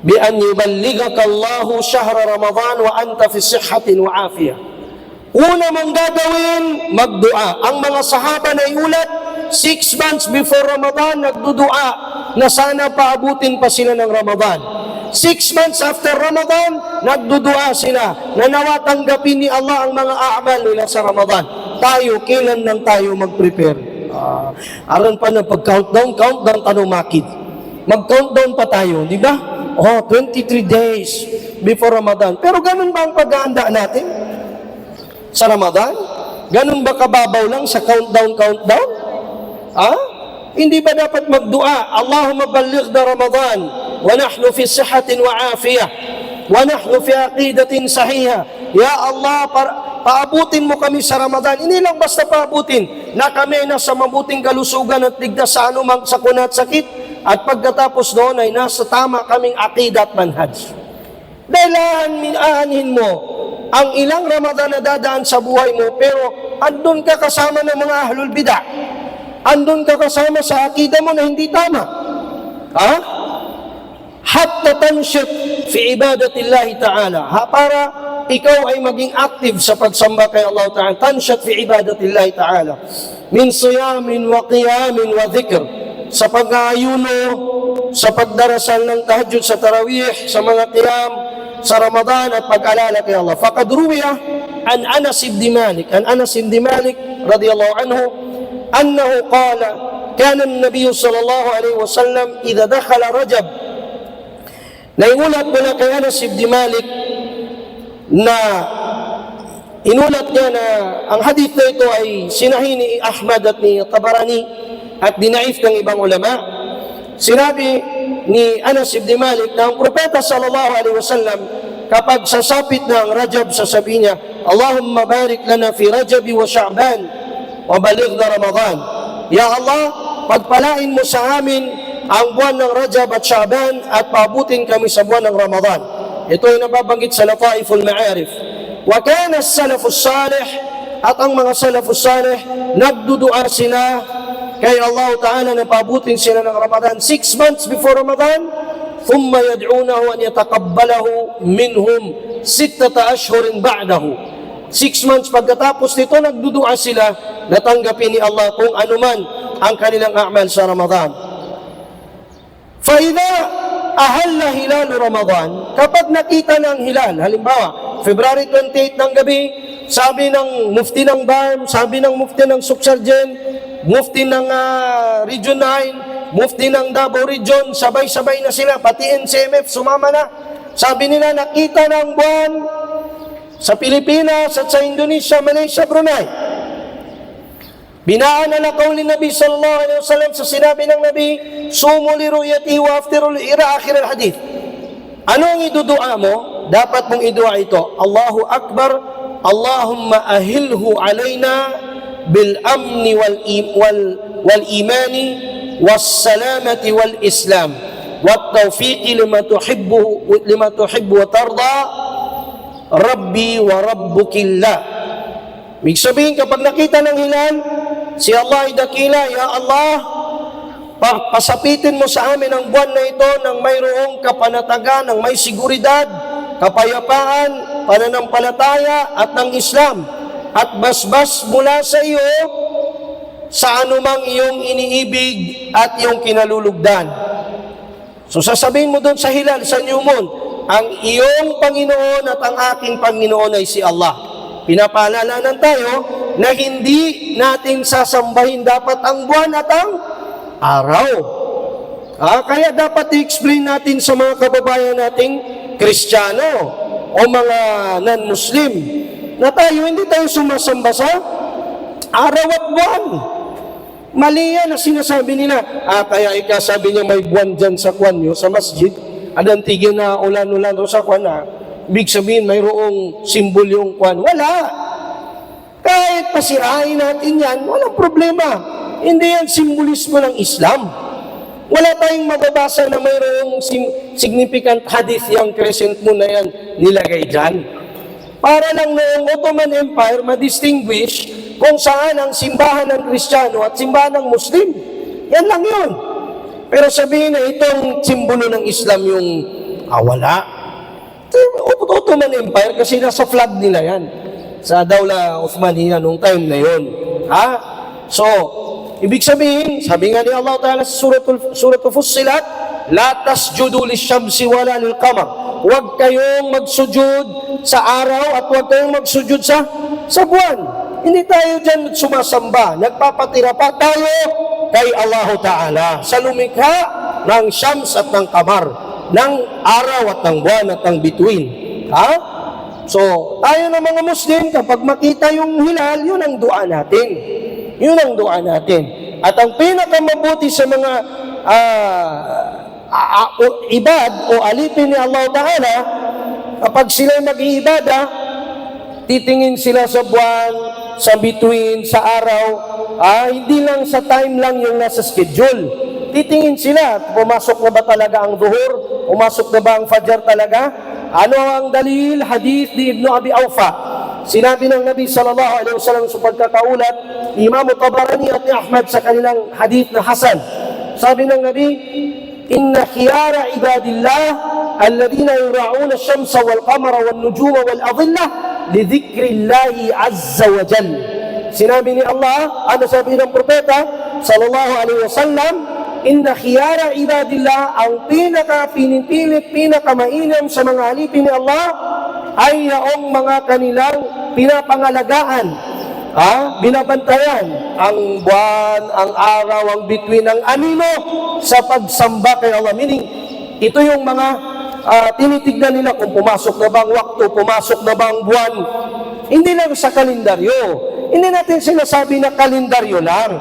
بأن يبلغك الله شهر رمضان وأنت في صحة وعافية. Una mong gagawin, magdua. Ang mga sahaba na iulat, 6 months before Ramadan, nagdudua na sana paabutin pa sila ng Ramadan. 6 months after Ramadan, nagdudua sila na nawa tanggapin ni Allah ang mga a'mal nila sa Ramadan. Tayo, kailan lang tayo mag-prepare? Aron pa na pag-countdown, tanong makid. Mag-countdown pa tayo, di ba? 23 days before Ramadan. Pero ganun ba ang pag-aanda natin sa Ramadan? Ganun ba kababaw lang sa countdown? Hindi ba dapat magdua? Allahumma ballighna Ramadan wa nahnu fi sihatin wa afiyah wa nahnu fi aqidatin sahiha. Ya Allah, paabutin mo kami sa Ramadan. Hindi lang basta paabutin na kami nasa mabuting kalusugan at ligtas sa anumang sakuna at sakit, at pagkatapos noon ay nasa tama kaming aqida at manhaj. Dahil aanhin mo ang ilang Ramadan na dadaan sa buhay mo, pero andun ka kasama ng mga ahlul bidah. Andun ka kasama sa aqida mo na hindi tama. Hatta tanshit fi ibadatillahi ta'ala. Para ikaw ay maging active sa pagsamba kay Allah Ta'ala. Tanshit fi ibadatillahi ta'ala. Min siyamin wa qiyamin wa dhikr. Sa pag-aayuno, sa pagdarasal ng tahajjud sa tarawih, sa mga qiyam, sa Ramadan at pag-alala kay Allah. Faqad ruwiya an Anas ibn Malik radiyallahu anhu annahu qala kana an-nabiy sallallahu alaihi wasallam idha dakhala Rajab. Naiulat mula kay Anas ibn Malik na inulat niya na ang hadith na ito ay sinahi ni Ahmad at ni Tabarani at dinaif ng ibang ulama. Sinabi ni Anas ibn Malik na ang propeta sallallahu alaihi wasallam kapag sasapit na ang Rajab, sasabihin niya, Allahumma barik lana fi Rajab wa Sha'ban wa balighna Ramadan. Ya Allah, pagpalain mo sa amin ang buwan ng Rajab at Sha'ban at paabutin kami sa buwan ng Ramadan. Ito ay nababanggit sa Lataiful Ma'arif. Wa kana as-salafus salih, at ang mga salafus salih nagdudua sila kay Allah Ta'ala na paabutin sila ng Ramadan 6 months before Ramadan, thumma yad'unahu an yataqabbalahu minhum 6 ashhurin ba'dahu. 6 months pagkatapos nito, nagdudua sila na tanggapin ni Allah kung anuman ang kanilang a'mal sa Ramadan. Fa idha ahalla hilal Ramadan, kapag nakita ng hilal, halimbawa February 28 ng gabi, sabi ng mufti ng BARM, sabi ng mufti ng Suksargen, mufti ng Region 9, mufti ng Davao Region, sabay-sabay na sila, pati NCMF sumama na. Sabi nila, nakita ng buwan sa Pilipinas at sa Indonesia, Malaysia, Brunei. Binaan ala qawli Nabi sallallahu alaihi wasallam, sa sinabi ng Nabi, sumu li ru'yati wa aftiru ila akhir al-hadith. Ano ang idudua mo? Dapat mong idua ito, Allahu Akbar, Allahumma ahilhu alayna bil amni wal imani was salamati wal islam wat tawfiqi lima tuhibbu wa tarda rabbi wa rabbukillah. Ibig sabihin, kapag nakita ng hilal, si Allah ay dakila, ya Allah, pasapitin mo sa amin ang buwan na ito ng mayroong kapanatagan, ng may seguridad, kapayapaan, pananampalataya at ng Islam, at basbas mula sa iyo sa anumang iyong iniibig at iyong kinalulugdan. So sasabihin mo doon sa hilal, sa new moon, ang iyong Panginoon at ang aking Panginoon ay si Allah. Pinapaalalanan tayo na hindi natin sasambahin dapat ang buwan at ang araw. Kaya dapat i-explain natin sa mga kababayan nating Kristiyano o mga non-Muslim na tayo hindi tayo sumasamba sa araw at buwan. Mali yan na sinasabi nila. Kaya ikasabi niya may buwan dyan sa kwan nyo, sa masjid. Adantigin na ulan-ulan sa kwan na. Ibig sabihin mayroong simbol yung kwan. Wala. Kahit pasirain natin yan, walang problema. Hindi yan simbolismo ng Islam. Wala tayong mababasa na mayroong significant hadith yung crescent moon na yan nilagay dyan. Para lang noong Ottoman Empire ma-distinguish kung saan ang simbahan ng Kristiyano at simbahan ng Muslim. Yan lang yun. Pero sabihin na itong simbolo ng Islam yung wala. Ottoman Empire kasi nasa flag nila yan. Sa Dawla Uthmaniyya nung time na yun. So, ibig sabihin, sabi nga ni Allah Ta'ala sa Suratul Fussilat, la tasjudu lisyamsi wala lilqamar. Huwag kayong magsujud sa araw at huwag kayong magsujud sa buwan. Hindi tayo dyan sumasamba. Nagpapatira pa tayo kay Allah Ta'ala sa lumikha ng syams at ng kamar, ng araw at ng buwan at ng bituin. So, tayo na mga Muslim, kapag makita yung hilal, yun ang dua natin. Yun ang dua natin. At ang pinakamabuti sa mga ibad o alipin ni Allah Ta'ala, kapag sila mag-iibada, titingin sila sa buwan, sa bituin, sa araw, hindi lang sa time lang yung nasa schedule. Titingin sila, pumasok na ba talaga ang duhur? Pumasok na ba ang fajr talaga? Ano ang dalil? Hadith ni Ibn Abi Awfa. Sinabi ng Nabi sallallahu alaihi wasallam sa pagkakaulat, Imam Tabarani at ni Ahmad sa kanilang hadith na Hasan. Sabi ng Nabi, Inna khiyara ibadillah alladhina yura'una ash-shamsa wal-qamara wan-nujuma wal-adillah li dhikrillahi azza wa jalla. Sinabi ni Allah, ano sabi ng propeta sallallahu alaihi wasallam, inna khiyara ibadillah, ang pinaka-pinipilit, pinaka-mainam sa mga alipin ni Allah ay yaong mga kanilang pinapangalagaan, binabantayan ang buwan, ang araw, ang bituin, ang anino sa pagsamba kay Allah. Meaning, ito yung mga tinitignan nila kung pumasok na bang wakto, pumasok na bang buwan. Hindi lang sa kalendaryo. Hindi natin sinasabi na kalendaryo lang.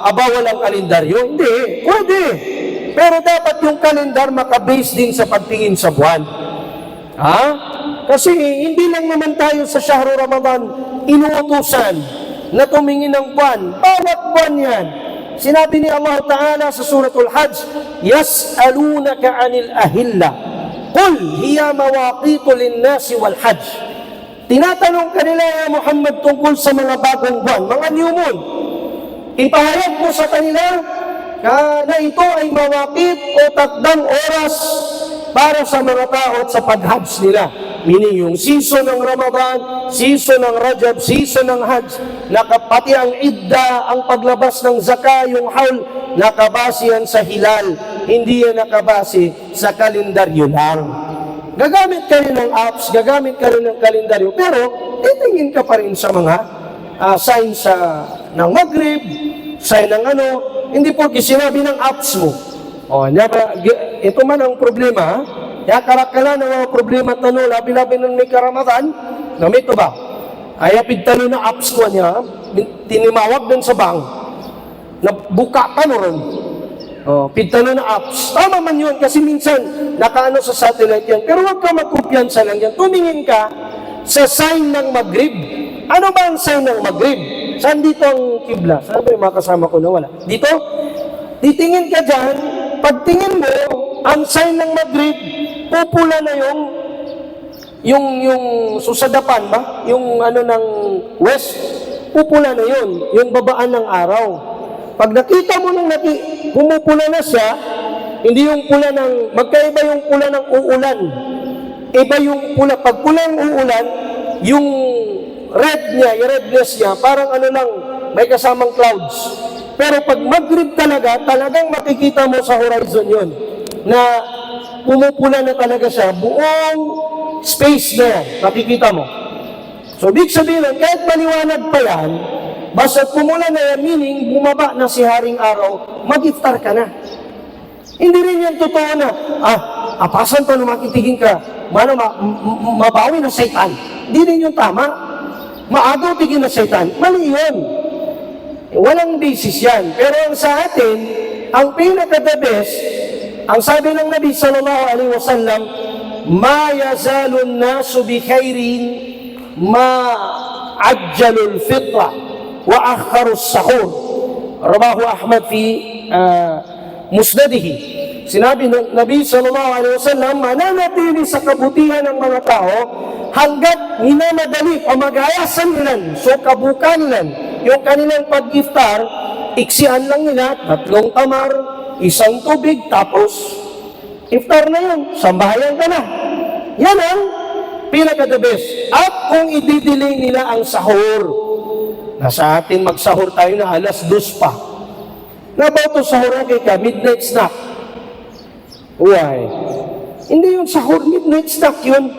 Walang kalendaryo. Hindi. Pwede. Pero dapat yung kalendar makabase din sa pagtingin sa buwan. Kasi hindi lang naman tayo sa Shahru Ramadan inuutusan na tumingin ng buwan. Bawat buwan yan. Sinabi ni Allah Ta'ala sa Suratul Hajj, Yas'alunaka 'anil ahilla. Qul hiya mawaqitu lin-nasi wal hajj. Tinatanong kanila ya Muhammad tungkol sa mga bagong buwan, mga new moon. Ipahayag mo sa kanila na ito ay mawaqit o takdang oras para sa mga tao at sa pag-hajj nila. Meaning yung season ng Ramadan, season ng Rajab, season ng Hajj, pati ang idda, ang paglabas ng zakah, yung haul, nakabase yan sa hilal. Hindi yan nakabase sa kalendaryo lang. Gagamit ka rin ng apps, gagamit ka rin ng kalendaryo, pero titingin ka pa rin sa mga signs ng Maghrib, sign ng hindi porque sinabi ng apps mo. Ito man ang problema, karakala ng mga problema at labi-labi ng may karamadan, gamit ito ba? Ay apigtalo na apps ko niya, tinimawag din sa bank, na buka pa no rin. Pigtalo na apps. Tama man yun, kasi minsan, nakaano sa satellite yan. Pero huwag ka magkumpiyansa lang yan. Tumingin ka sa sign ng Maghrib. Ano ba ang sign ng Maghrib? Saan dito ang kibla? Saan ba yung mga kasama ko na wala? Dito? Titingin ka dyan, pagtingin mo, ang sign ng Maghrib, pupula na yung susadapan ba? Yung ng west, pupula na yun. Yung babaan ng araw. Pag nakita mo nung pumupula na siya, hindi yung pula magkaiba yung pula ng uulan. Iba yung pula. Pag pula ng uulan, yung redness niya, parang lang, may kasamang clouds. Pero pag Maghrib talagang makikita mo sa horizon yun, na pumupula na talaga siya, buong space na yan, makikita mo. So, big sabihin, kahit maliwanag pa yan, basta pumula na yan, meaning bumaba na si Haring Araw, mag-iftar ka na. Hindi rin yan totoo na, apasan pa na makitigin ka, mabawi na Satan. Hindi rin yung tama. Maagaw tigin na Satan. Mali yun. Walang basis yan. Pero ang sa atin, ang pinaka-the best, ang sabi ng Nabi sallallahu alaihi wasallam, ma yazalun nasu bi khairin ma ajjalul fitra wa akharus sahur. Rawahu Ahmad fi musnadihi. Sinabi ng Nabi sallallahu alaihi wasallam, mananatili sa kabutihan ng mga tao hanggat minamadali o magayasan nila, so kabukan nila yung kanilang pag-iftar, iksian lang nila, 3 tamar, isang tubig, tapos iftar na yun, sambahayan ka na. Yan ang pinaka-the best. At kung i-delay nila ang sahur, nasa atin magsahur tayo na alas 2 pa. Nabaw to sahur kay ka, midnight snack. Why? Hindi yung sahur, midnight snack yun.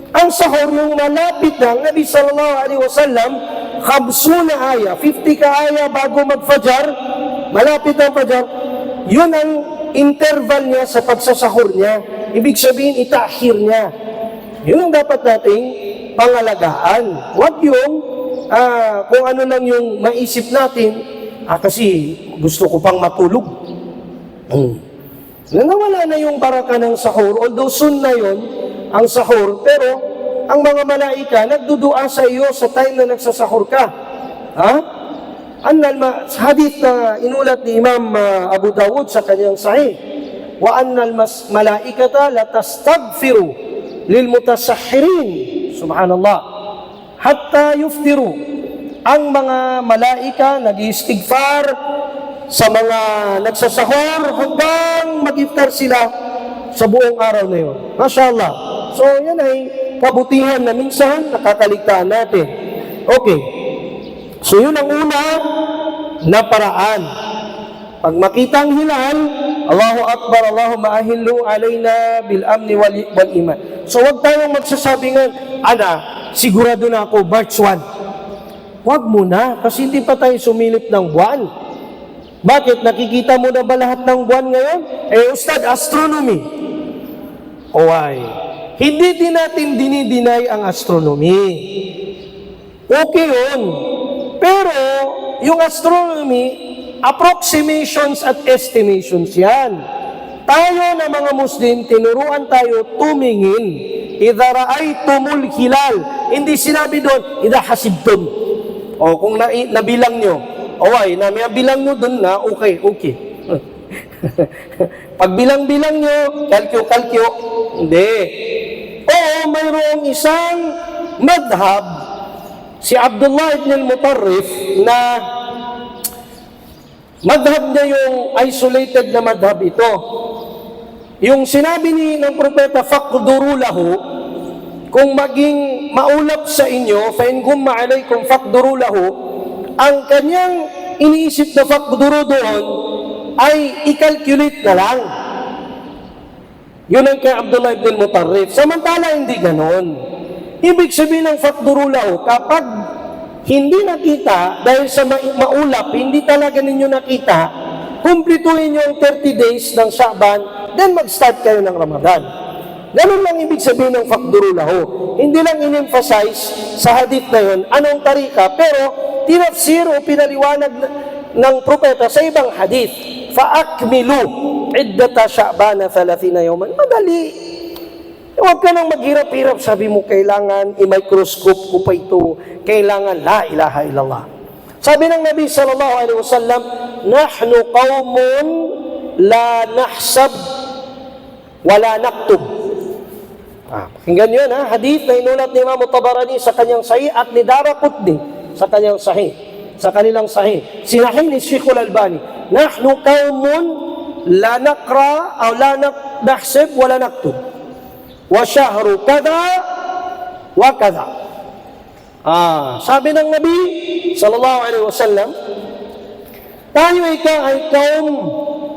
Ang sahur yung malapit na, ang Nabi sallallahu alaihi wasallam, 50 aya, 50 ka aya bago mag-fajar, malapit ang fajar, yun ang interval niya sa pagsasahur niya. Ibig sabihin, itahir niya. Yun ang dapat nating pangalagaan. Huwag yung kung ano lang yung maisip natin, kasi gusto ko pang matulog. Nawala na yung baraka ng sahur, although soon na yun, ang sahur, pero ang mga malaika nagdudua sa iyo sa time na nagsasahur ka. Hadith na inulat ni Imam Abu Dawud sa kanyang sahih, wa annal malaikata latastagfiru lil mutasahhirin, subhanallah, hatta yuftiru. Ang mga malaika nag-istighfar sa mga nagsasahur hanggang mag-iftar sila sa buong araw na yun. Mashallah. So yan ay kabutihan na minsan nakakaligtaan natin. Okay. So yun ang una na paraan. Pag makita ang hilal, Allahu Akbar, Allahumma ahillu alayna bil amni wal iman. So wag tayong magsasabi nga, sigurado na ako March 1. Wag mo na, kasi hindi pa tayo sumilip ng buwan. Bakit? Nakikita mo na ba lahat ng buwan ngayon? Ustad, astronomy. Why? Hindi din natin dinideny ang astronomy. Okay yun. Pero, yung astronomy, approximations at estimations yan. Tayo na mga Muslim, tinuruan tayo tumingin. Idha ra'aytumul hilal. Hindi sinabi doon, idha hasibtum. Kung nabilang nyo, may bilang nyo doon na, okay. Pag bilang-bilang nyo, kalkyo, hindi. Mayroong isang madhab, si Abdullah ibn al-Mutarrif, na madhab niya yung isolated na madhab ito. Yung sinabi ng propeta, faqduru lahu, kung maging maulap sa inyo, fa in gumma alaykum faqduru lahu, ang kanyang iniisip na faqduru doon ay i-calculate na lang. Yun ang kay Abdullah ibn Mutarrif. Samantala, hindi ganon. Ibig sabihin ng faqduru lahu, kapag hindi nakita, dahil sa maulap, hindi talaga ninyo nakita, kumplituhin nyo ang 30 days ng Sha'ban, then mag-start kayo ng Ramadan. Ganun lang ibig sabihin ng faqduru lahu. Hindi lang in-emphasize sa hadith na yun, anong tarika, pero tinafsir o pinaliwanag ng propeta sa ibang hadith. Fa'akmilu iddata Sha'bana 30 yawman. Madali. Huwag ka nang maghirap-hirap. Sabi mo, kailangan i-microscope ko pa ito. Kailangan la ilaha illallah. Sabi ng Nabi sallallahu alaihi wasallam, nahnu qawmun la nahsab wala naktub. Pakinggan yun, hadith na inulat ni Imam Tabarani sa kanyang sahih at ni Daraqutni sa kanyang sahih, sa kanilang sahih. Sinahin ni Sheikh Al-Albani, nahnu qawmun la naqra o la nahsib wala naktub. Wa shahru kada wa kada. Sabi ng Nabi sallallahu alaihi wasallam, tayo ay kaum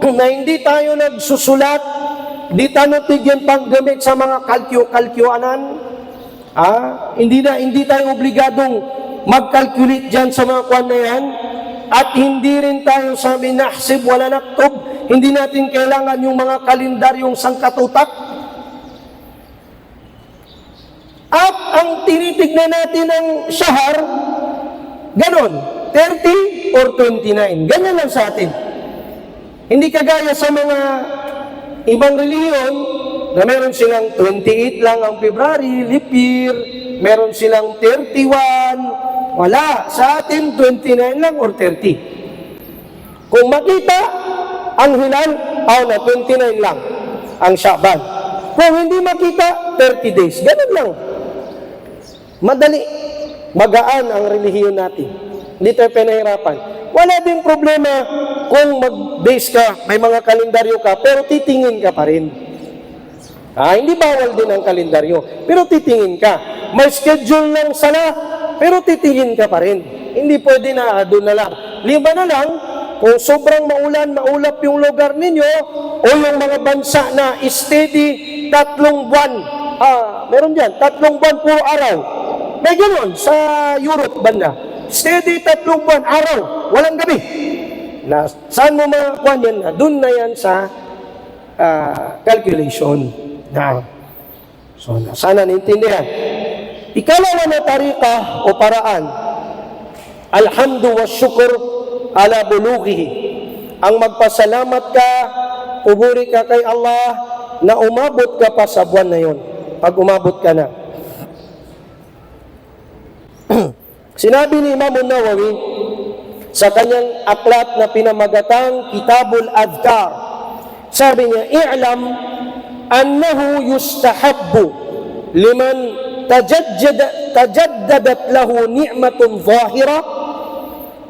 na hindi tayo nagsusulat, di tayo tigyan paggamit sa mga kalkyo-kalkyoanan. Hindi tayo obligadong mag-calculate dyan sa mga kwan na yan. At hindi rin tayo sabi nahsib wala naktub. Hindi natin kailangan yung mga kalendaryong sangkatutak. At ang tinitignan natin ng shahar, ganon, 30 or 29. Ganyan lang sa atin. Hindi kagaya sa mga ibang reliyon na meron silang 28 lang ang February, leap year, meron silang 31, wala. Sa atin, 29 lang or 30. Kung makita ang hilal, 29 lang ang Sha'ban. Kung hindi makita, 30 days. Ganun lang. Madali. Magaan ang relihiyon natin. Hindi tayo pinahirapan. Wala din problema kung mag-base ka, may mga kalendaryo ka, pero titingin ka pa rin. Hindi bawal din ang kalendaryo, pero titingin ka. May schedule ng sala, pero titingin ka pa rin. Hindi pwede na doon na lang. Lima na lang, kung sobrang maulan, maulap yung lugar ninyo, o yung mga bansa na steady 3 buwan, meron dyan, 3 buwan puro araw. May ganoon sa Europe banda. Steady 3 buwan, araw, walang gabi. Na, saan mo makakuha yan? Doon na yan sa calculation. So, sana naintindihan. Ikalawa na tarika o paraan, alhamdu wa syukur ala bulughihi. Ang magpasalamat ka, pumuri ka kay Allah na umabot ka pa sa buwan na yon. Pag umabot ka na. Sinabi ni Imam Nawawi sa kanyang aklat na pinamagatang Kitabul Adhkar, sabi niya, i'lam annahu yustahabbu liman tajaddadat lahu ni'matun zahira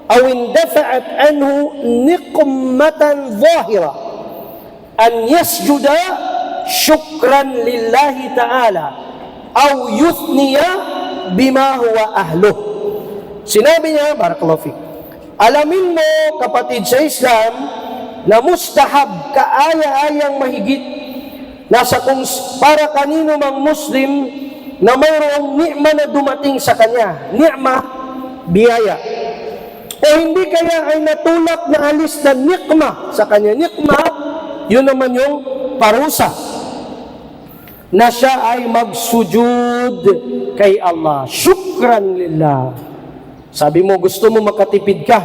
aw indafa'at anhu niqmatan zahira an yasjuda syukran lillahi ta'ala aw yuthniya bima huwa ahluh. Sinabi niya, barakallahu fik, alamin mo, kapatid sa Islam, na mustahab, kaaya-ayang mahigit, nasa kung para kanino mang Muslim na mayroong ni'ma na dumating sa kanya. Ni'ma, biyaya. O hindi kaya ay natulak na alis na nikma sa kanya. Nikma, yun naman yung parusa. Na siya ay magsujud kay Allah. Syukran lillah. Sabi mo, gusto mo makatipid ka.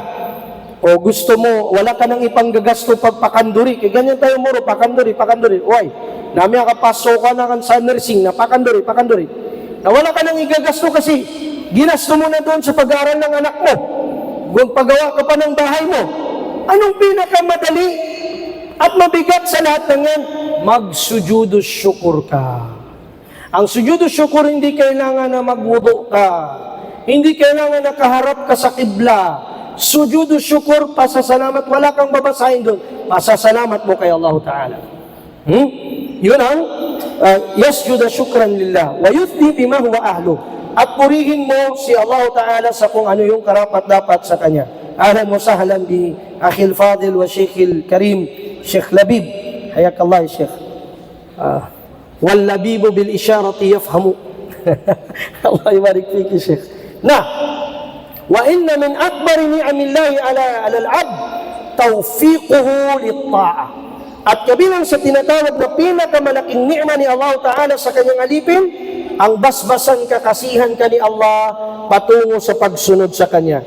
O gusto mo, wala ka nang ipanggagasto pagpakanduri. Kaya ganyan tayo muro, pakanduri. Uy, nami akapaso ka na kan sa nursing na pakanduri. Na wala ka nang igagasto kasi ginasto mo na doon sa pag-aaral ng anak mo. Kung pagawa ka pa ng bahay mo. Anong pinakamadali at mabigat sa lahat ng yan? Magsujudu syukur ka. Ang sujudu syukur hindi kailangan na magwudu ka. Hindi kailangan nakaharap ka sa kibla. Sujudu syukur, pasasalamat, wala kang babasahin doon. Pasasalamat mo kay Allah Ta'ala. Yun ang yasjuda syukran lillah wa yuthni bima huwa ahlu. At purihin mo si Allah Ta'ala sa kung ano yung karapat-dapat sa kanya. Ahlan wa sahlan bi akhil fadil wa sheikhil karim, Sheikh Labib. Hayakallah, Sheikh. Wal labibu bil isharati yafhamu. Allah ibarik fiki, Sheikh. Wa inna min akbari ni'amillahi ala al-'abd tawfiquhu lit-ta'ah. At kabilang sa tinatawag na pinakamalaking ni'ma ni Allah Ta'ala sa kanyang alipin, ang basbasan kakasihan ka ni Allah patungo sa pagsunod sa kanya.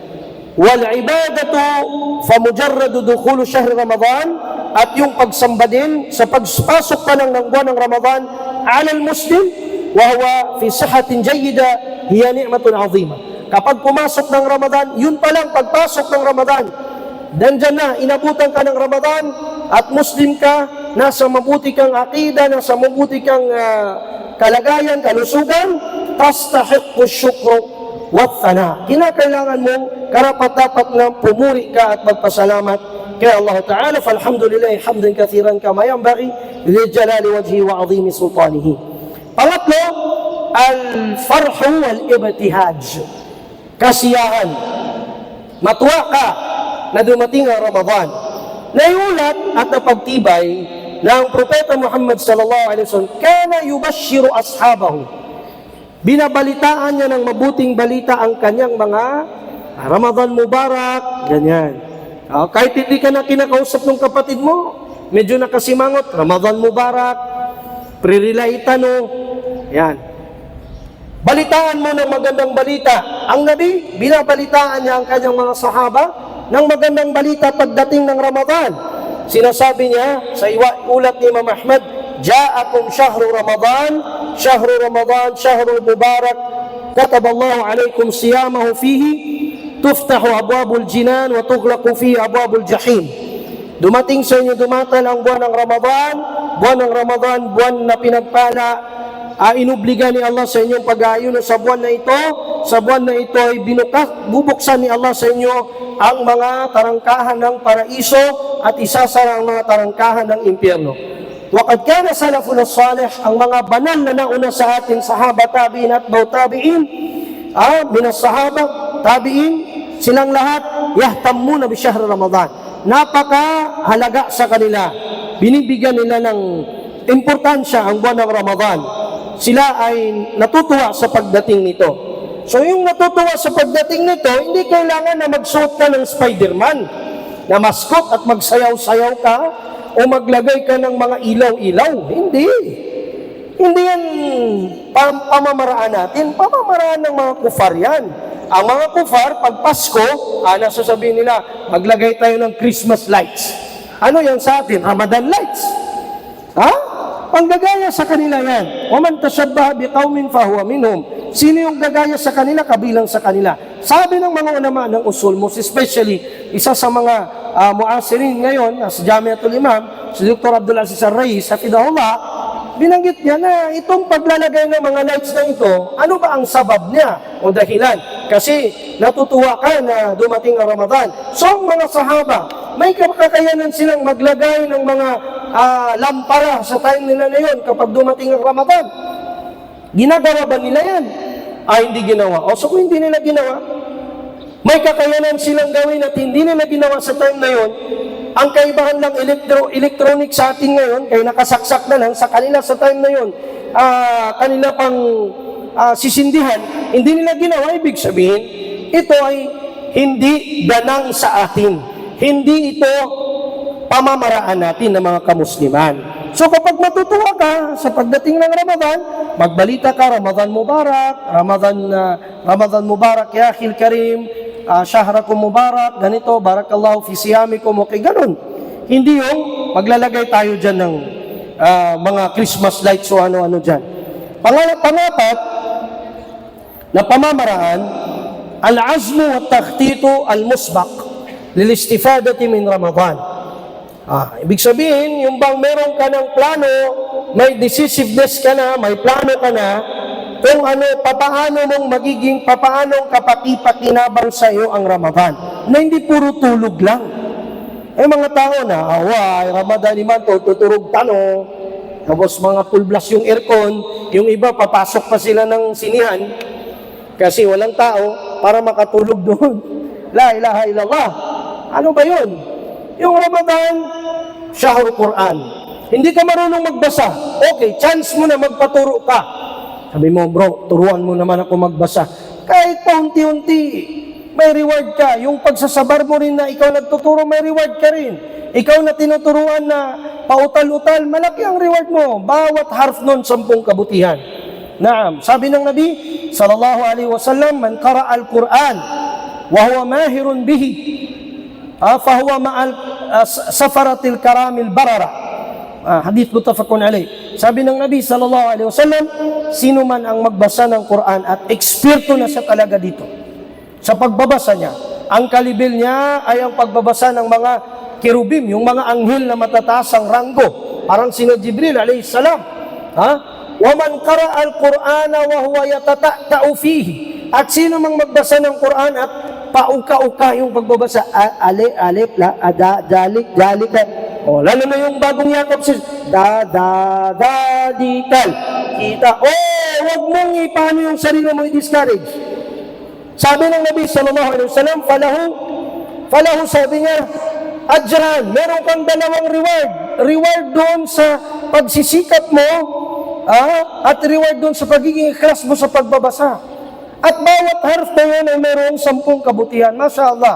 Wal ibadatu fa mujarradu dukhulu shahr Ramadan, at yung pagsamba din sa pagpasok pa ng buwan ng Ramadan ala al-muslim wa huwa fi sihhatin jayyida hiya ni'matun 'azima. Kapag pumasok ng Ramadan, yun pa lang pagpasok ng Ramadan. Dandyan na, inabutan ka ng Ramadan at Muslim ka, nasa mabuti kang aqida, nasa mabuti kang kalagayan, kalusugan, tastahiqqu syukru wa thana. Kinakailangan mong karapat-dapat na pumuri ka at magpasalamat kay Allah Ta'ala. Falhamdulillah, hamdan kathiran kama yanbaghi li jalali wajhi wa 'azimi sultanihi. Pangatlo, al-farhu wal-ibtihaj. Kasiyahan. Matuwa ka na dumating ang Ramadan. Naiulat at napagtibay na ang Propeta Muhammad sallallahu alaihi wasallam kana yubashshiru ashabahu. Binabalitaan niya ng mabuting balita ang kanyang mga Ramadan Mubarak, ganyan. Kahit hindi ka na kinakausap ng kapatid mo, medyo nakasimangot, Ramadan Mubarak, pre-relaitan o, yan. Balitaan mo ng magandang balita. Ang Nabi, binabalitaan niya ang kanyang mga sahaba ng magandang balita pagdating ng Ramadan. Sinasabi niya sa ulat ni Imam Ahmad, Ja'akum shahru Ramadan, shahru mubarak, kataballahu alaykum siyamahu fihi, tuftahu abwabul jinan wa tughlaqu fihi abwabul jahim. Dumating sa inyo, dumatal ang buwan ng Ramadan, buwan na pinagpala, inubliga ni Allah sa inyong pag-aayuno sa buwan na ito. Sa buwan na ito ay bubuksan ni Allah sa inyo ang mga tarangkahan ng paraiso at isasara ang mga tarangkahan ng impyerno. Waqad kana salafun as-salih, ang mga banal na nauna sa atin, sahaba, tabi'in at baw tabi'in, minas sahaba, tabi'in, silang lahat, yahtammuna bi syahr Ramadan. Napakahalaga sa kanila. Binibigyan nila ng importansya ang buwan ng Ramadan. Sila ay natutuwa sa pagdating nito. So yung natutuwa sa pagdating nito, hindi kailangan na magsuot ka ng Spider-Man, na maskot at magsayaw-sayaw ka, o maglagay ka ng mga ilaw-ilaw. Hindi. Hindi yan pamamaraan natin. Pamamaraan ng mga kufar yan. Ang mga kufar, pag Pasko, nasasabihin nila, maglagay tayo ng Christmas lights. Ano yan sa atin? Ramadan lights. Panggagaya sa kanila yan. وَمَنْ تَشَبَّهَ بِقَوْمٍ فَهُوَ مِنْهُمْ. Sino yung gagaya sa kanila, kabilang sa kanila. Sabi ng mga ulama ng usul, most especially, isa sa mga muasirin ngayon, sa Jamiatul Imam, si Dr. Abdul Aziz Ar-Rais, hafidahullah, binanggit niya na itong paglalagay ng mga lights na ito, ano ba ang sabab niya o dahilan? Kasi natutuwa ka na dumating ang Ramadan. So ang mga sahaba, may kakayanan silang maglagay ng mga lampara sa time nila na yun kapag dumating ang Ramadan. Ginagawa ba nila yan? Hindi ginawa. O so kung hindi nila ginawa, may kakayanan silang gawin at hindi nila ginawa sa time na yun. Ang kaibahan ng electronic sa atin ngayon, kaya nakasaksak na lang, sa kanila sa time na yun, kanila pang sisindihan, hindi nila ginawa. Ibig sabihin, ito ay hindi ganang sa atin. Hindi ito pamamaraan natin ng mga kamusliman. So kapag matutuwa ka sa pagdating ng Ramadan, magbalita ka, Ramadan Mubarak, Ramadan Mubarak ya akhil karim, syahrakum mubarak, ganito, barakallahu fi siyamikum, okay, ganun. Hindi yung maglalagay tayo dyan ng mga Christmas lights o ano-ano dyan. Pangapat na pamamaraan, al-azmu wa takhtitu al-musbaq lil-istifadati min Ramadan. Ibig sabihin, yung bang meron ka ng plano, may decisiveness ka na, may plano ka na, kung ano, papaanong kapaki-pakinabang sa iyo ang Ramadan. Na hindi puro tulog lang. Mga tao na, Ramadan naman, tuturog tano, tapos mga full blast yung aircon, yung iba, papasok pa sila ng sinihan, kasi walang tao, para makatulog doon. La ilaha illallah. Ano ba yun? Yung Ramadan, Syahrul Quran. Hindi ka marunong magbasa. Okay, chance mo na magpaturo ka. Sabi mo, bro, turuan mo naman ako magbasa. Kahit paunti-unti, may reward ka. Yung pagsasabar mo rin na ikaw nagtuturo, may reward ka rin. Ikaw na tinuturuan na pautal-utal, malaki ang reward mo. Bawat harf nun, 10 kabutihan. Naam. Sabi ng Nabi, sallallahu alaihi wasallam, man qara al-Quran, wa huwa mahirun bihi, fahuwa ma'al safaratil karamil barara. Hadith muttafaqun alayh. Sabi ng Nabi sallallahu alaihi wasallam, sino man ang magbasa ng Quran at eksperto na siya talaga dito sa pagbabasa niya, ang kalibil niya ay ang pagbabasa ng mga kerubim, yung mga anghel na matataas ang ranggo, parang sina Jibril alayhi salam. Wa man qara al-Qur'ana wa huwa yatata'u fihi. At sino mang magbasa ng Quran at pauka-uka yung pagbabasa, alif, la, dalik, lalo na yung bagong yakap, dikal, kita, wag mong paano yung sarili mo i-discourage. Sabi ng Nabi sallallahu alaihi wasallam, falahu, sabi niya, ajran, meron kang dalawang reward doon sa pagsisikap mo, at reward doon sa pagiging ikhlas mo sa pagbabasa. At bawat harf na yan ay mayroong 10 kabutihan. Masya Allah.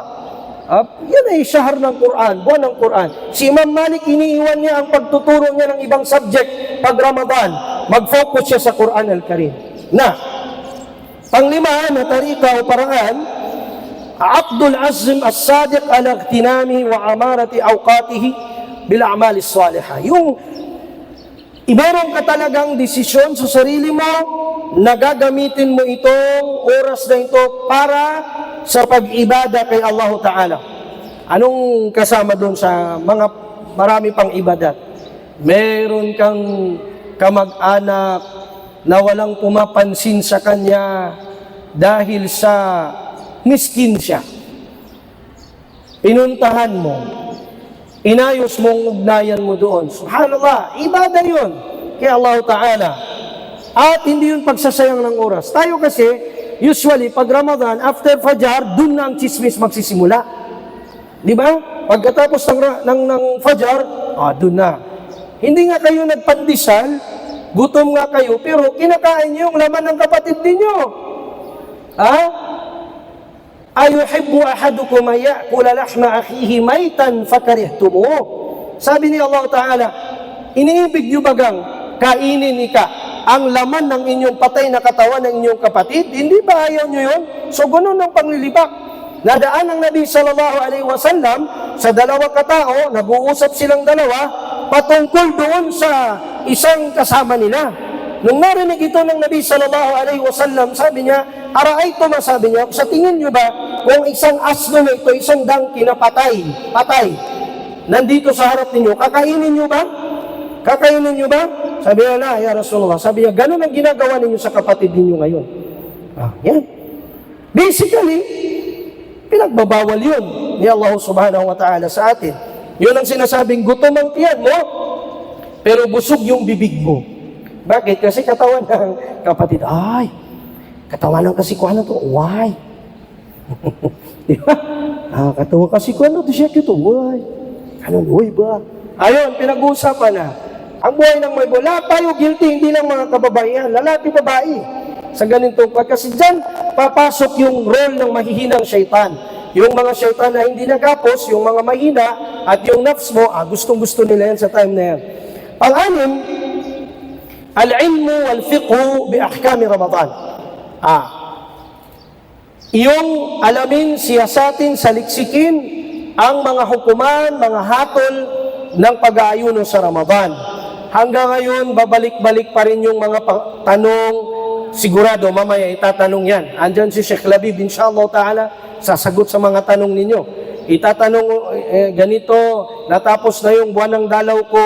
Yan ay syahar ng Quran, buwan ng Quran. Si Imam Malik, iniiwan niya ang pagtuturo niya ng ibang subject pag Ramadan. Mag-focus siya sa Quran al-Karim. Panglima na tarika o paraan, Abdul Azim as-Sadiq al-Ightinami wa amarati awqatihi bil a'mali salihah. Yung meron ka talagang desisyon sa sarili mo na gagamitin mo itong oras na ito para sa pag-ibada kay Allah Ta'ala. Anong kasama doon sa mga marami pang ibadat? Meron kang kamag-anak na walang pumapansin sa kanya dahil sa miskin siya. Pinuntahan mo, inayos mong ugnayan mo doon. Subhanallah, ibadah yun kay Allah Ta'ala. At hindi yun pagsasayang ng oras. Tayo kasi, usually, pag Ramadan, after Fajar, dun na ang chismis magsisimula. Di ba? Pagkatapos ng Fajar, dun na. Hindi nga kayo nagpandisal, gutom nga kayo, pero kinakain niyo yung laman ng kapatid ninyo. Ayuhibbu ahadukum ya'kula lahma akhihi maytan fakarihtumuh. Sabi ni Allah Ta'ala, iniibig niyo bagang kainin ang laman ng inyong patay na katawan ng inyong kapatid? Hindi ba ayaw niyo yun? So ganun ang panglilibak. Nadaan ang Nabi sallallahu alaihi wasallam sa dalawang katao, nag-uusap silang dalawa patungkol doon sa isang kasama nila. Nung narinig ito ng Nabi sallallahu alaihi wasallam, sabi niya, "Araayto ma," sabi niya, "sa tingin niyo ba kung isang asno na ito, isang dangki na patay, nandito sa harap ninyo, kakainin niyo ba? Kakainin niyo ba?" Sabi niya, "Ya Rasulullah." Sabi niya, "Ganun ang ginagawa ninyo sa kapatid ninyo ngayon." Yan. Basically, pinagbabawal yun ni Allah subhanahu wa ta'ala sa atin. Yun ang sinasabing gutom ang tiyan mo, pero busog yung bibig mo. Bakit? Kasi katawan ng kapatid, katawan ng kasi kuha na to, why? Di ba? Katawan kasi kuha na to siya kito, why? Why ba? Ayun, pinag-uusapan na. Ang buhay ng may bola, tayo guilty, hindi lang mga kababaihan, lalaki, babae. Sa ganitong kasi dyan, papasok yung role ng mahihinang syaitan. Yung mga syaitan na hindi nagapos, yung mga mahina, at yung nafs mo, gustong-gusto nila yan sa time na yan. Pang-anim, al-ilmu wal-fiqhu bi-ahkami Ramadan. Yung alamin, siyasatin, saliksikin, ang mga hukuman, mga hatol ng pag-aayuno sa Ramadan. Hanggang ngayon, babalik-balik pa rin yung mga tanong. Sigurado, mamaya itatanong yan. Andyan si Sheikh Labib, inshallah ta'ala, sasagot sa mga tanong ninyo. Itatanong, ganito, natapos na yung buwan ng dalaw ko,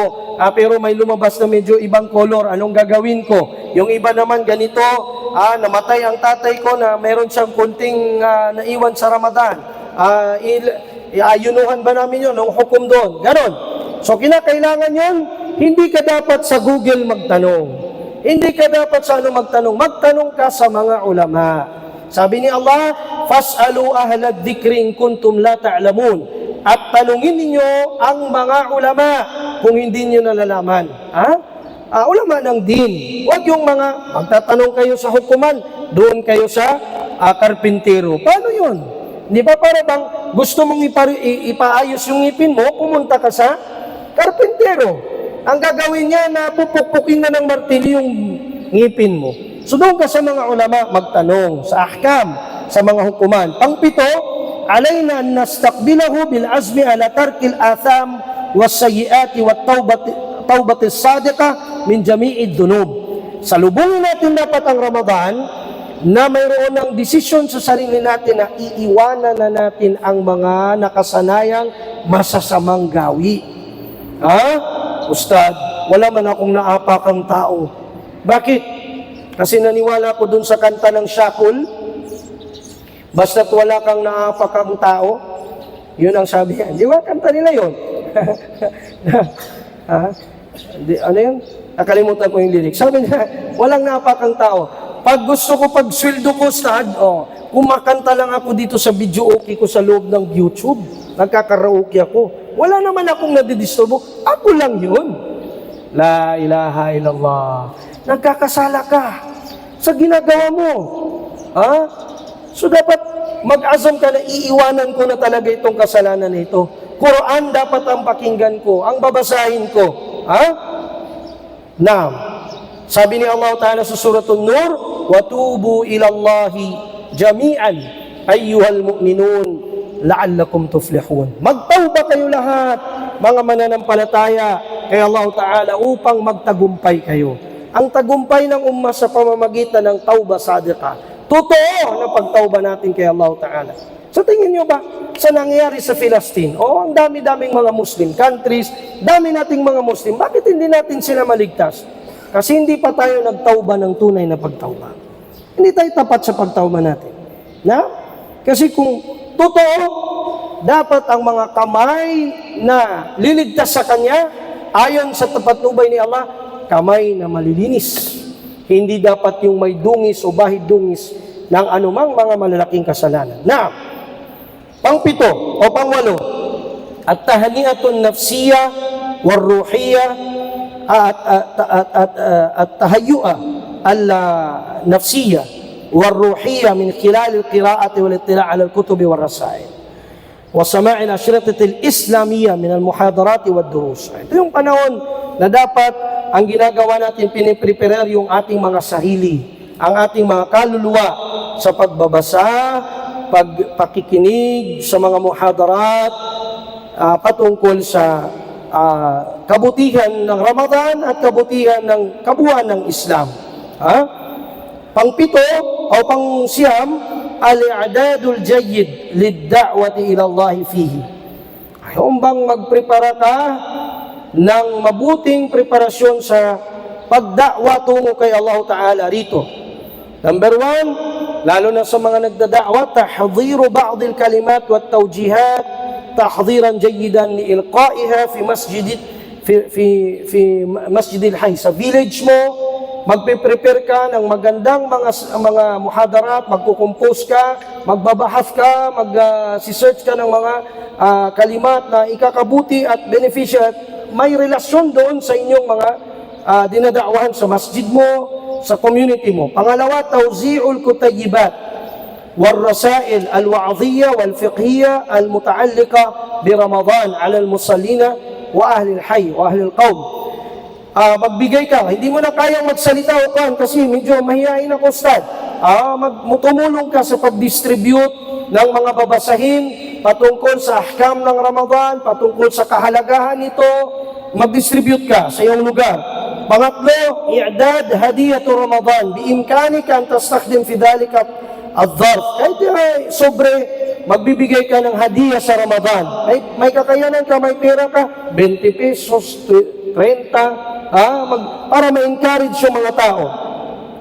pero may lumabas na medyo ibang kolor, anong gagawin ko? Yung iba naman ganito, namatay ang tatay ko na meron siyang kunting naiwan sa Ramadan. Ayunuhan ba namin yun? Ang hukom doon? Ganon. So, kinakailangan yun, hindi ka dapat sa Google magtanong. Hindi ka dapat sa magtanong. Magtanong ka sa mga ulama. Sabi ni Allah, "Fas'alu ahlad dzikri in kuntum la ta'lamun." At tanungin ninyo ang mga ulama kung hindi niyo nalalaman. Ulama ng din. Huwag yung mga magtatanong kayo sa hukuman, doon kayo sa karpintero. Paano yun? Di ba para bang gusto mong ipaayos yung ngipin mo, pumunta ka sa karpintero. Ang gagawin niya na pupukpukin na ng martilyo yung ngipin mo. So doon ka sa mga ulama magtanong sa ahkam, sa mga hukuman. Pang-pito, alayna an nastaqbilahu bil azmi ala tarkil atham was sayyiati wat tawbati sadiqah min jami'id dunub. Salubungin natin dapat ang Ramadan na mayroon ng desisyon sa sarili natin na iiwanan na natin ang mga nakasanayang masasamang gawi. Ustad, wala man akong naapakang tao. Bakit? Kasi naniwala ko dun sa kanta ng Shakul, basta't wala kang naapakang tao, yun ang sabi niya. Di ba? Kanta nila yun. Ano yun? Nakalimutan ko yung lyrics. Sabi niya, walang naapakang tao. Pag gusto ko, pag sweldo ko, Ustad, kumakanta lang ako dito sa video okay ko sa loob ng YouTube. Nagkakaraoke ako. Wala naman akong nadidisturbo. Ako lang yun. La ilaha illallah. Nagkakasala ka sa ginagawa mo. So dapat mag-azam ka na iiwanan ko na talaga itong kasalanan na ito. Quran dapat ang pakinggan ko, ang babasahin ko. Naam. Sabi ni Allah Ta'ala sa Suratul Nur, "Watubu ilallahi jami'an ayyuhal mu'minun la'allakum tuflihun." Magtauba kayo lahat, mga mananampalataya kay Allah Ta'ala upang magtagumpay kayo. Ang tagumpay ng umma sa pamamagitan ng tauba sadiqah. Totoo na pagtauba natin kay Allah Ta'ala. So tingin nyo ba sa nangyayari sa Palestine? Ang dami-daming mga Muslim countries, dami nating mga Muslim. Bakit hindi natin sila maligtas? Kasi hindi pa tayo nagtauba ng tunay na pagtauba. Hindi tayo tapat sa pagtauba natin. Kasi kung totoo dapat ang mga kamay na liligtas sa kanya, ayon sa patnubay ni Allah, kamay na malilinis. Hindi dapat yung may dungis o bahid dungis ng anumang mga malalaking kasalanan. Na, pangpito o pangwalo, at tahni'atun nafsiyya war ruhiyya at tahayyu'a al nafsiyya war ruhiyya min khilal al qira'ati wal ittila' ala al kutub war rasail wa sama' al ashritat al islamiyya min al muhadarat wad durus. Ito yung panahon na dapat ang ginagawa natin, piniprepare yung ating mga sarili, ang ating mga kaluluwa sa pagbabasa, pakikinig sa mga muhadarat patungkol sa kabutihan ng Ramadan at kabutihan ng kabuuan ng Islam. Pangpito o pangsiyam, al-i'dadul jayyid lid-da'wati ila Allah fihi. Ayaw bang magprepara ka ng mabuting preparasyon sa pagda'wa tungo kay Allah Ta'ala rito. Number one, lalo na sa mga nagdada'wa, tahdhiru ba'd al-kalimat wa at-tawjihat tahdhiran jayyidan li ilqa'iha fi masjidil hayy. Sa village mo, magpe-prepare ka ng magandang mga muhadarat, magkukumpose ka, magbabahas ka, mag-search ka ng mga kalimat na ikakabuti at beneficial at may relasyon doon sa inyong mga dinadaawahan sa masjid mo, sa community mo. Pangalawa, tawzi'ul kutayibat wal rasail al-wa'dhiyya wal fiqhiyya al-muta'alliqa bi Ramadan 'ala al-musallina wa ahli al-hayy wa ahli al-qawm. Magbigay ka, hindi mo na kayang magsalita o kan kasi medyo mahihain ako, Ustad. Tumulong ka sa pag-distribute ng mga babasahin patungkol sa ahkam ng Ramadan, patungkol sa kahalagahan nito, mag-distribute ka sa iyong lugar. Pangatlo, i'dad hadiyatu Ramadan, biimkanika an tastakhdim fi dhalika adh-dharf. Kahit sobre, magbibigay ka ng hadiah sa Ramadan. May kakayanan ka, may pera ka, 20 pesos, 30, para ma-encourage yung mga tao.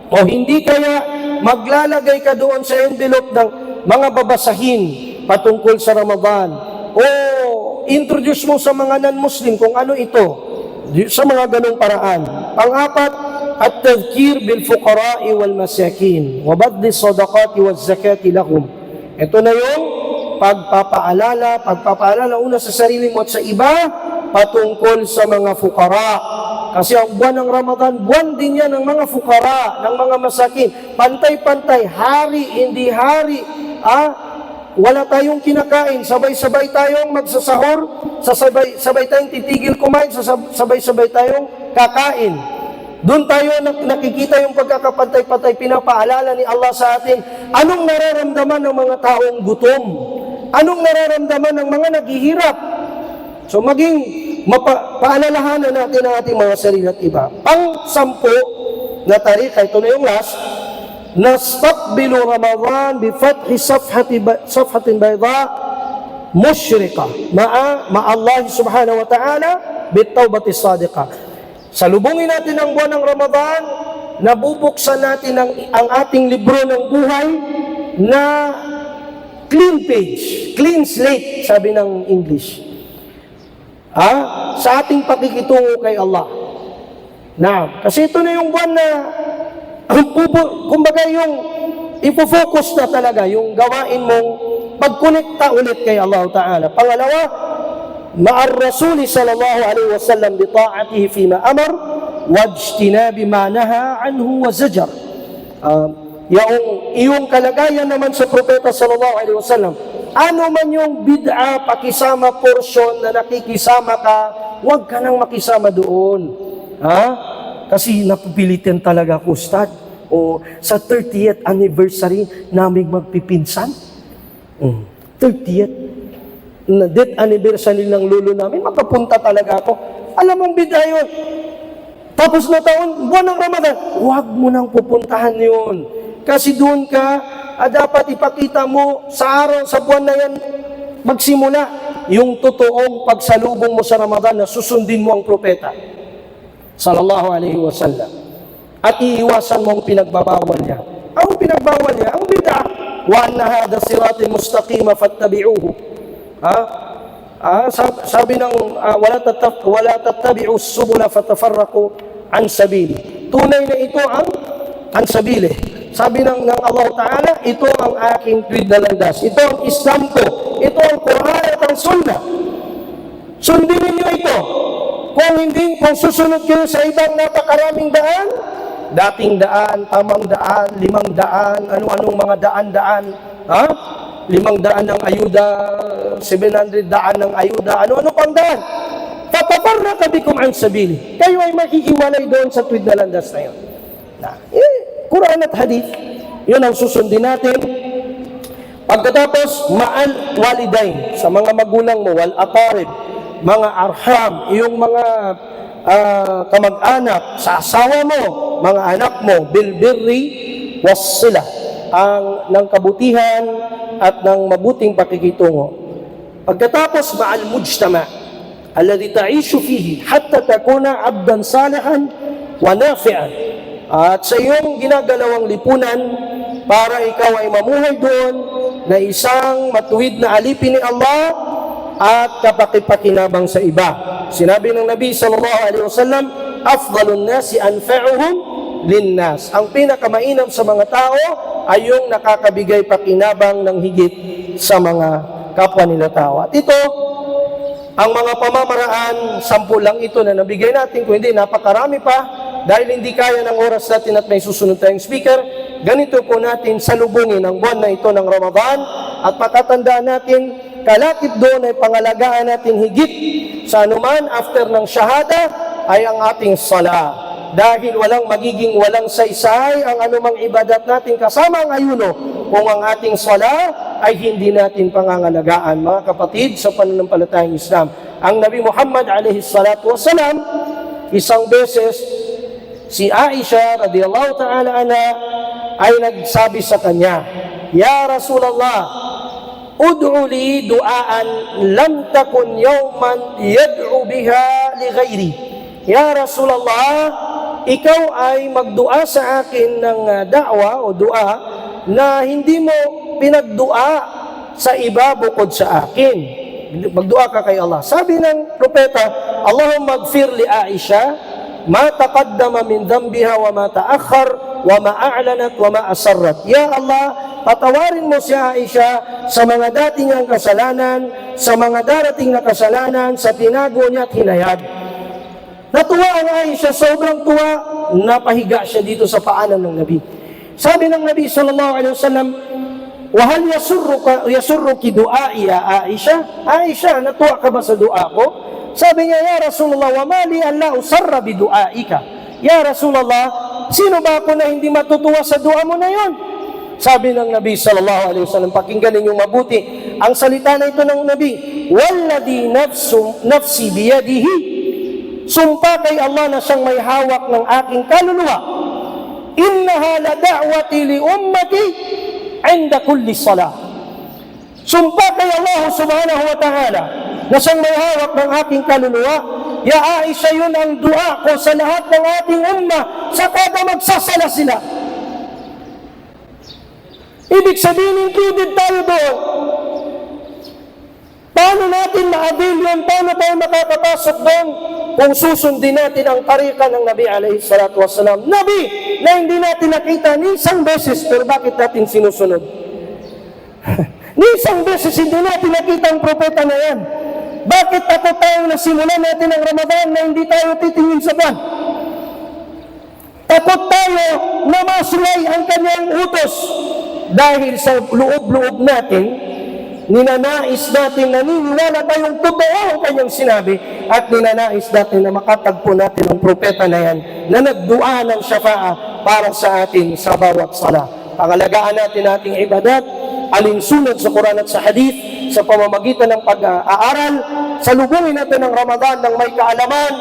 O hindi kaya maglalagay ka doon sa envelope ng mga babasahin patungkol sa Ramadan. O introduce mo sa mga non-Muslim kung ano ito, sa mga ganong paraan. Pang-apat, at-tadhkir bil-fuqara'i wal-masakin wa badli sadaqati waz-zakati lahum. Ito na yung pagpapaalala una sa sarili mo at sa iba patungkol sa mga fuqara. Kasi ang buwan ng Ramadan, buwan din yan ng mga fuqara, ng mga masakin. Pantay-pantay, hari, hindi hari. Wala tayong kinakain, sabay-sabay tayong magsasahur, sabay tayong titigil kumain, sabay-sabay tayong kakain. Doon tayo nakikita yung pagkakapantay-pantay, pinapaalala ni Allah sa atin, anong nararamdaman ng mga taong gutom? Anong nararamdaman ng mga naghihirap? So maging paalalahanan natin ang ating mga sarili at iba. Pang-sampu na tarikh, ito na yung last, nastaqbilu Ramadan bi fathi safhatin bayda musyrika ma'a Allah subhanahu wa ta'ala bitawbati sadiqa. Salubungin natin ang buwan ng Ramadan, nabubuksan natin ang ating libro ng buhay na clean page, clean slate, sabi ng English. Sa ating pakikitungo kay Allah. Kasi ito na yung buwan na kumbaga yung ipofocus na talaga yung gawain mong pagkonekta ulit kay Allah Ta'ala. Pangalawa, ma'ar Rasuli sallallahu alaihi wasallam bi ta'atihi fima amar wajtinabi ma naha anhu wa zajar. Yung kalagayan naman sa propeta sallallahu alaihi wasallam, ano man yung bid'a, pakisama portion na nakikisama ka, huwag ka nang makisama doon. Kasi napupilitin talaga ako, Ustad. O sa 30th anniversary namin magpipinsan. 30th na death anniversary ng lolo namin, makapunta talaga ako. Alam mong bid'a yun. Tapos na taon, buwan ng Ramadan, huwag mo nang pupuntahan yun. Kasi doon ka, dapat ipakita mo sa araw, sa buwan na yan, magsimula yung totoong pagsalubong mo sa Ramadan na susundin mo ang propeta sallallahu alaihi wasallam at iiwasan mo ang pinagbabawal niya. Ang pinagbawal niya, ang bid'a, wa anna hadha sirati mustaqima fattabi'uhu. Sabi ng wala tattabi'u subula fatafarraqu an sabili. Tunay na ito ang sabili. Sabi ng Allah Ta'ala, ito ang aking tuwid na landas. Ito ang Islam ko. Ito ang Quran at ang Sunnah. Sundin ninyo ito. Kung susunod kayo sa ibang napakaraming daan, dating daan, tamang daan, 500, ano-anong mga daan-daan, 500 ng ayuda, 700 daan ng ayuda, ano-ano pang daan. Fatafarraqa bikum an sabili. Kayo ay makihiwalay doon sa tuwid na landas na yun. Quran at Hadith, yun ang susundin natin. Pagkatapos, ma'al walidain, sa mga magulang mo, wal aqarib, mga arham, yung mga kamag-anak, sa asawa mo, mga anak mo, bil birri was sila, ng kabutihan at ng mabuting pakikitungo. Pagkatapos, ma'al mujtama, alladhi ta'ishu fihi, hatta takuna abdan salihan wa nafi'an. At sa iyong ginagalawang lipunan, para ikaw ay mamuhay doon na isang matuwid na alipin ni Allah at kapakipakinabang sa iba. Sinabi ng Nabi sallallahu alaihi wasallam, afdalun nasi anfa'uhum linnas. Ang pinakamainam sa mga tao ay yung nakakabigay pakinabang ng higit sa mga kapwa nila tao. At ito, ang mga pamamaraan, 10 lang ito na nabigay natin, kung hindi napakarami pa. Dahil hindi kaya ng oras natin at may susunod tayong speaker, ganito po natin salubungin ang buwan na ito ng Ramadan at pakatandaan natin, kalakip doon ay pangalagaan natin higit sa anuman after ng shahada ay ang ating sala. Dahil walang saysay ang anumang ibadat natin kasama ang ayuno kung ang ating sala ay hindi natin pangangalagaan. Mga kapatid, sa pananampalatayang Islam, ang Nabi Muhammad alaihi salatu wasalam, isang beses, si Aisha radhiyallahu ta'ala anha ay nagsabi sa kanya, Ya Rasulullah, ud'u li du'aan lam takun yawman yad'u biha li ghairi. Ya Rasulullah, ikaw ay magdua sa akin ng da'wa o dua na hindi mo pinagdua sa iba bukod sa akin. Magdua ka kay Allah. Sabi ng propeta, Allahumma gfir li Aisha ma taqaddama min dhanbiha wa ma ta'akhkhar wa ma a'lanat wa ma asarrat. Ya Allah, patawarin mo si Aisha sa mga dati niyang kasalanan, sa mga darating na kasalanan, sa tinago niya at hinayag. Natuwa ang Aisha, sobrang tuwa, napahiga siya dito sa paanan ng Nabi. Sabi ng Nabi sallallahu alaihi wasallam, wa hal yasurruki du'ai ya Aisha? Aisha, natuwa ka ba sa dua ko? Sabi niya, Ya Rasulullah, wa mali an la usarra bi du'aika. Ya Rasulullah, sino ba ako na hindi matutuwa sa dua mo na yon? Sabi ng Nabi sallallahu alaihi wasallam, pakinggan ninyong mabuti ang salita na ito ng Nabi, walladhi nafsi biyadihi, sumpa kay Allah na siyang may hawak ng aking kaluluwa, innaha la da'wati li ummati inda kulli salah. Sumpa kay Allah subhanahu wa ta'ala na siyang may hawak ng aking kaluluwa, Ya Aisha, yun ang dua ko sa lahat ng ating umma sa kada magsasala sila. Ibig sabihin, included tayo doon. Paano natin ma-avail yun? Paano tayo makakapasok doon? Kung susundin natin ang tarika ng Nabi alaihi salatu wassalam. Nabi na hindi natin nakita ni isang beses, pero bakit natin sinusunod? Ni isang beses hindi natin nakita ang propeta na yan. Bakit ako tayo nasimulan natin ang Ramadan na hindi tayo titingin sa buwan? Takot tayo na masulay ang kanyang utos dahil sa loob-loob natin, ninanais natin, naniniwala tayong totoo ang kanyang sinabi at ninanais natin na makatagpo natin ang propeta na yan na nagdua ng syafa'a para sa atin sa bawat sala. Pangalagaan natin ating ibadat, alinsunod sa Quran at sa Hadith, sa pamamagitan ng pag-aaral, salubungin natin ang Ramadan ng may kaalaman,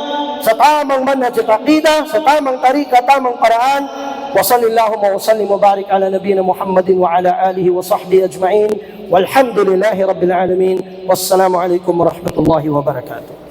sa tamang manhaj at aqida, sa tamang tarika, tamang paraan. Wa sallallahu wa sallim wa barik ala nabiyina Muhammadin wa ala alihi wa sahbihi ajma'in. Walhamdulillahi rabbil alamin. Wassalamu alaikum warahmatullahi wabarakatuh.